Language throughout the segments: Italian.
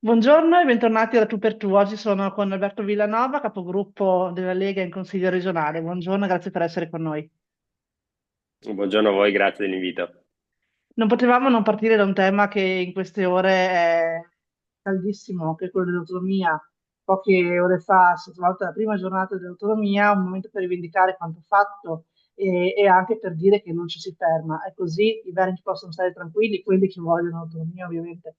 Buongiorno e bentornati alla Tu per Tu. Oggi sono con Alberto Villanova, capogruppo della Lega in Consiglio regionale. Buongiorno, grazie per essere con noi. Buongiorno a voi, grazie dell'invito. Non potevamo non partire da un tema che in queste ore è caldissimo, che è quello dell'autonomia. Poche ore fa si è trovata la prima giornata dell'autonomia, un momento per rivendicare quanto fatto e anche per dire che non ci si ferma. È così, i vertici possono stare tranquilli, quelli che vogliono autonomia ovviamente.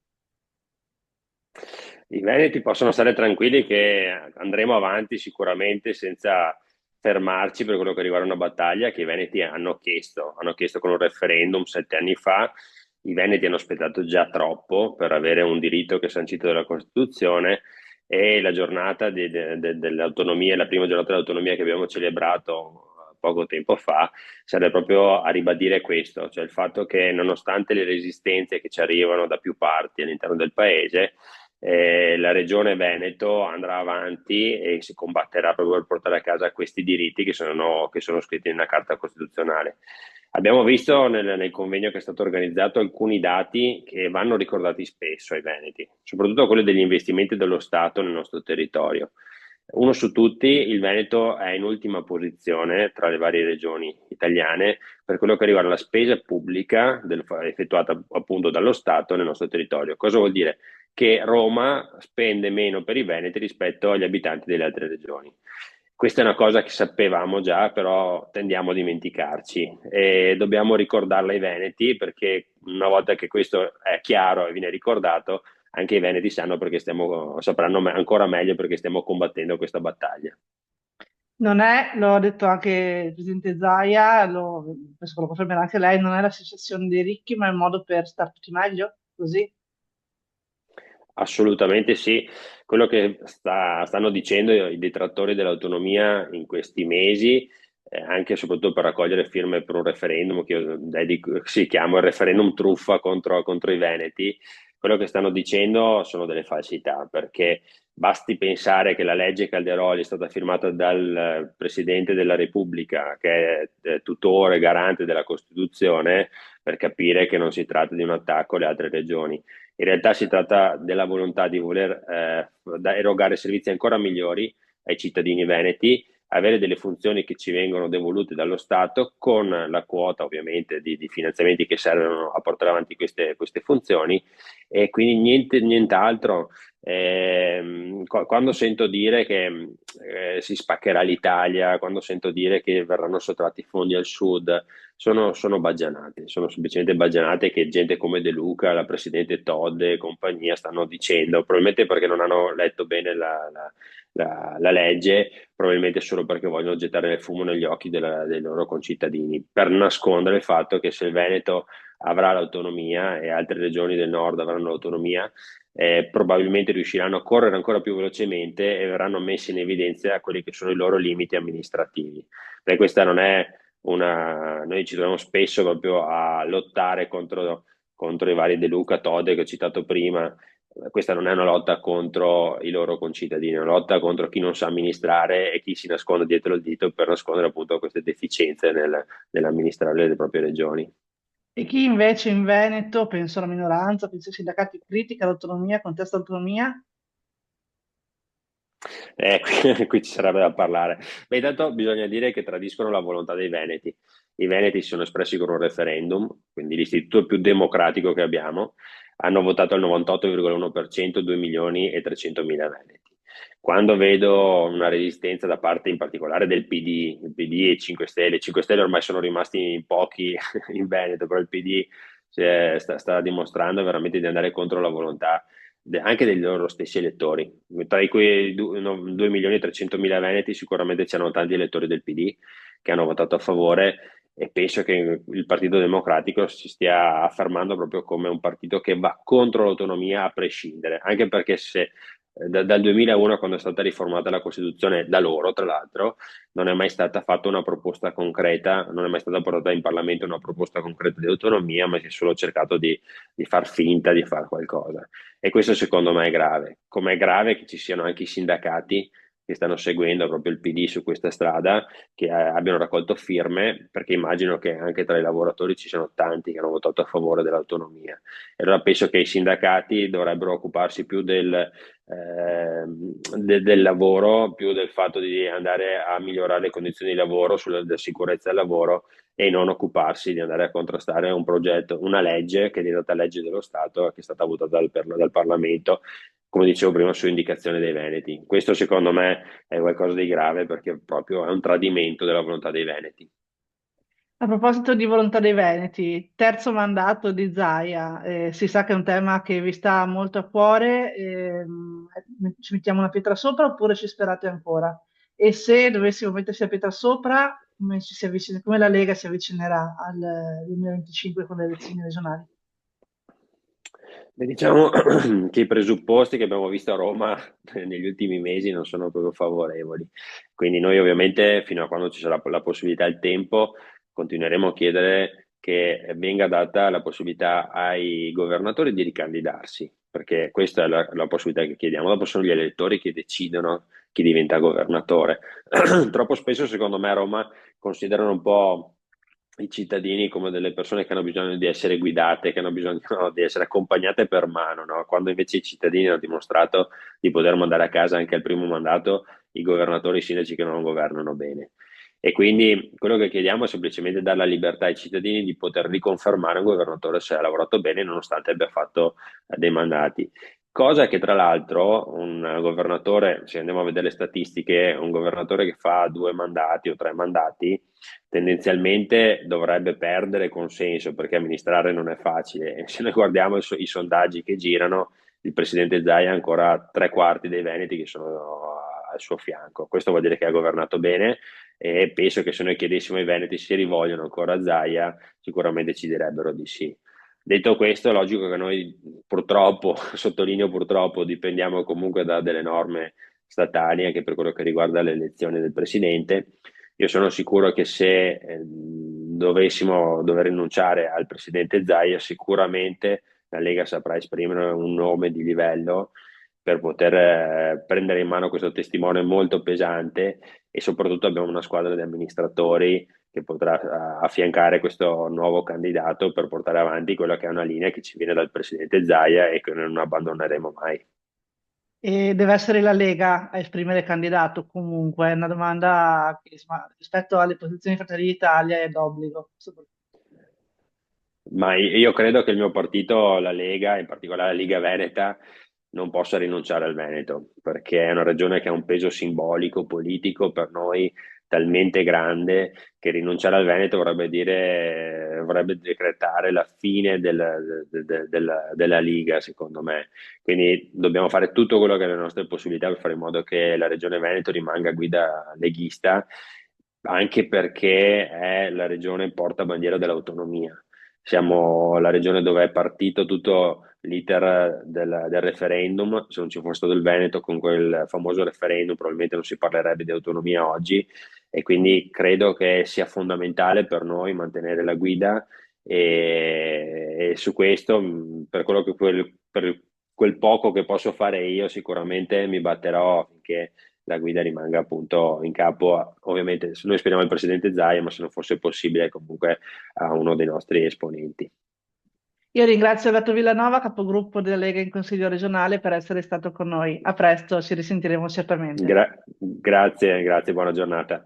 I Veneti possono stare tranquilli che andremo avanti sicuramente senza fermarci per quello che riguarda una battaglia che i Veneti hanno chiesto con un referendum 7 anni fa. I Veneti hanno aspettato già troppo per avere un diritto che è sancito dalla Costituzione e la giornata dell'autonomia, la prima giornata dell'autonomia che abbiamo celebrato poco tempo fa, serve proprio a ribadire questo, cioè il fatto che nonostante le resistenze che ci arrivano da più parti all'interno del paese, la regione Veneto andrà avanti e si combatterà proprio per portare a casa questi diritti che sono scritti nella Carta Costituzionale. Abbiamo visto nel convegno che è stato organizzato alcuni dati che vanno ricordati spesso ai Veneti, soprattutto quelli degli investimenti dello Stato nel nostro territorio. Uno su tutti, il Veneto è in ultima posizione tra le varie regioni italiane per quello che riguarda la spesa pubblica effettuata appunto dallo Stato nel nostro territorio. Cosa vuol dire? Che Roma spende meno per i Veneti rispetto agli abitanti delle altre regioni. Questa è una cosa che sapevamo già, però tendiamo a dimenticarci e dobbiamo ricordarla ai Veneti perché una volta che questo è chiaro e viene ricordato, anche i Veneti sapranno ancora meglio perché stiamo combattendo questa battaglia. Non è, lo ha detto anche il presidente Zaia, penso che lo confermerà anche lei, non è la secessione dei ricchi, ma è il modo per star tutti meglio, così. Assolutamente sì, quello che stanno dicendo i detrattori dell'autonomia in questi mesi, anche e soprattutto per raccogliere firme per un referendum che io si chiama il referendum truffa contro i Veneti, quello che stanno dicendo sono delle falsità, perché basti pensare che la legge Calderoli è stata firmata dal Presidente della Repubblica, che è tutore garante della Costituzione, per capire che non si tratta di un attacco alle altre regioni. In realtà si tratta della volontà di voler erogare servizi ancora migliori ai cittadini veneti, avere delle funzioni che ci vengono devolute dallo Stato con la quota ovviamente di finanziamenti che servono a portare avanti queste funzioni e quindi nient'altro. Quando sento dire che si spaccherà l'Italia, quando sento dire che verranno sottratti fondi al sud, sono baggianate, sono semplicemente baggianate che gente come De Luca, la presidente Todd e compagnia stanno dicendo, probabilmente perché non hanno letto bene la legge, probabilmente solo perché vogliono gettare il fumo negli occhi dei loro concittadini, per nascondere il fatto che se il Veneto avrà l'autonomia e altre regioni del nord avranno l'autonomia, probabilmente riusciranno a correre ancora più velocemente e verranno messi in evidenza quelli che sono i loro limiti amministrativi. Perché questa non è noi ci troviamo spesso proprio a lottare contro i vari De Luca, Tode che ho citato prima. Questa non è una lotta contro i loro concittadini, è una lotta contro chi non sa amministrare e chi si nasconde dietro il dito per nascondere appunto queste deficienze nell'amministrare le proprie regioni. E chi invece in Veneto, penso alla minoranza, penso ai sindacati, critica l'autonomia, contesta l'autonomia, Qui ci sarebbe da parlare. Beh, intanto bisogna dire che tradiscono la volontà dei Veneti. I Veneti si sono espressi con un referendum, quindi l'istituto più democratico che abbiamo, hanno votato al 98,1%, 2 milioni e 300 mila Veneti. Quando vedo una resistenza da parte in particolare del PD, il PD e 5 Stelle, 5 Stelle ormai sono rimasti pochi in Veneto, però il PD sta dimostrando veramente di andare contro la volontà anche dei loro stessi elettori. Tra i quei 2 milioni e 300 mila veneti sicuramente c'erano tanti elettori del PD che hanno votato a favore e penso che il Partito Democratico si stia affermando proprio come un partito che va contro l'autonomia a prescindere, anche perché se dal 2001, quando è stata riformata la Costituzione, da loro, tra l'altro, non è mai stata fatta una proposta concreta, non è mai stata portata in Parlamento una proposta concreta di autonomia, ma si è solo cercato di far finta di fare qualcosa. E questo secondo me è grave. Come è grave che ci siano anche i sindacati che stanno seguendo proprio il PD su questa strada, che abbiano raccolto firme, perché immagino che anche tra i lavoratori ci siano tanti che hanno votato a favore dell'autonomia. E allora penso che i sindacati dovrebbero occuparsi più del lavoro, più del fatto di andare a migliorare le condizioni di lavoro, sulla sicurezza del lavoro, e non occuparsi di andare a contrastare un progetto, una legge che è diventata legge dello Stato e che è stata votata dal Parlamento, come dicevo prima, su indicazione dei Veneti. Questo secondo me è qualcosa di grave, perché proprio è un tradimento della volontà dei Veneti. A proposito di volontà dei Veneti, terzo mandato di Zaia, si sa che è un tema che vi sta molto a cuore, ci mettiamo una pietra sopra oppure ci sperate ancora? E se dovessimo metterci la pietra sopra, come la Lega si avvicinerà al 2025 con le elezioni regionali? Beh, diciamo che i presupposti che abbiamo visto a Roma negli ultimi mesi non sono proprio favorevoli. Quindi noi ovviamente, fino a quando ci sarà la possibilità e il tempo, continueremo a chiedere che venga data la possibilità ai governatori di ricandidarsi, perché questa è la possibilità che chiediamo. Dopo sono gli elettori che decidono chi diventa governatore. Troppo spesso, secondo me, a Roma considerano un po' i cittadini come delle persone che hanno bisogno di essere guidate, che hanno bisogno di essere accompagnate per mano, no? Quando invece i cittadini hanno dimostrato di poter mandare a casa anche al primo mandato i governatori e i sindaci che non governano bene. E quindi quello che chiediamo è semplicemente dare la libertà ai cittadini di poter riconfermare un governatore se ha lavorato bene, nonostante abbia fatto dei mandati. Cosa che tra l'altro un governatore, se andiamo a vedere le statistiche, un governatore che fa 2 mandati o 3 mandati tendenzialmente dovrebbe perdere consenso, perché amministrare non è facile. E se noi guardiamo i sondaggi che girano, il presidente Zaia ha ancora 3 quarti dei veneti che sono al suo fianco. Questo vuol dire che ha governato bene, e penso che se noi chiedessimo ai veneti se rivogliono ancora Zaia, sicuramente ci direbbero di sì. Detto questo, è logico che noi purtroppo, sottolineo purtroppo, dipendiamo comunque da delle norme statali anche per quello che riguarda l'elezione del presidente. Io sono sicuro che se dovessimo dover rinunciare al presidente Zaia, sicuramente la Lega saprà esprimere un nome di livello per poter prendere in mano questo testimone molto pesante, e soprattutto abbiamo una squadra di amministratori che potrà affiancare questo nuovo candidato per portare avanti quella che è una linea che ci viene dal presidente Zaia e che noi non abbandoneremo mai. E deve essere la Lega a esprimere candidato comunque, è una domanda che insomma, rispetto alle posizioni di Fratelli d'Italia è d'obbligo. Ma io credo che il mio partito, la Lega, in particolare la Liga Veneta, non possa rinunciare al Veneto, perché è una regione che ha un peso simbolico, politico per noi talmente grande che rinunciare al Veneto vorrebbe decretare la fine della Liga, secondo me. Quindi dobbiamo fare tutto quello che è nelle nostre possibilità per fare in modo che la regione Veneto rimanga a guida leghista, anche perché è la regione portabandiera dell'autonomia. Siamo la regione dove è partito tutto l'iter del referendum. Se non ci fosse stato il Veneto con quel famoso referendum, probabilmente non si parlerebbe di autonomia oggi, e quindi credo che sia fondamentale per noi mantenere la guida, e su questo, per quello per quel poco che posso fare io, sicuramente mi batterò affinché la guida rimanga appunto in capo, ovviamente noi speriamo il presidente Zaia, ma se non fosse possibile comunque a uno dei nostri esponenti. Io ringrazio Alberto Villanova, capogruppo della Lega in Consiglio regionale, per essere stato con noi. A presto, ci risentiremo certamente. Grazie, grazie, buona giornata.